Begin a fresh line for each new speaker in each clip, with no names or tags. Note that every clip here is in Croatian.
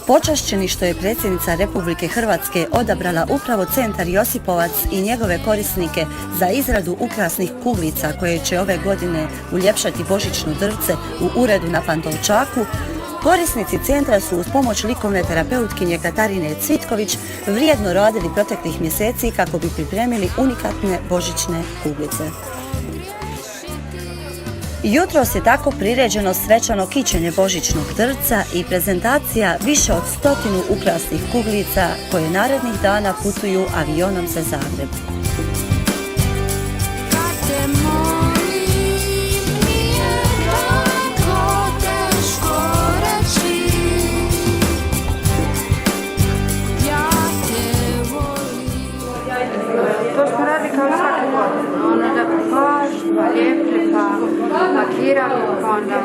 počašćeni što je predsjednica Republike Hrvatske odabrala upravo Centar Josipovac i njegove korisnike za izradu ukrasnih kuglica koje će ove godine uljepšati božićno drvce u uredu na Pantovčaku, korisnici centra su uz pomoć likovne terapeutkinje Katarine Cvitković vrijedno radili proteklih mjeseci kako bi pripremili unikatne božićne kuglice. Jutros je tako priređeno svečano kićenje božićnog drvca i prezentacija više od 100 ukrasnih kuglica koje narednih dana putuju avionom za Zagreb.
To smo radili kao svaki godin, ono da pažba, lijepe, pa lakirali, pa onda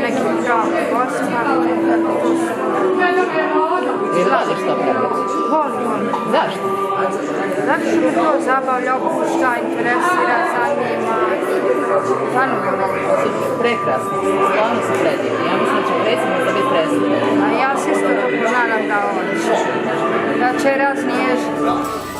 nekim pravom pospali, to su...
Jer voliš to praviti?
Volim.
Zašto?
Zato što me to zabavlja, opušta, interesira, zanima, stvarno me volim.
Prekrasno, stvarno su predivni. Ja mislim da će predsjednica biti presudna.
A ja se isto nadam da će raznježiti.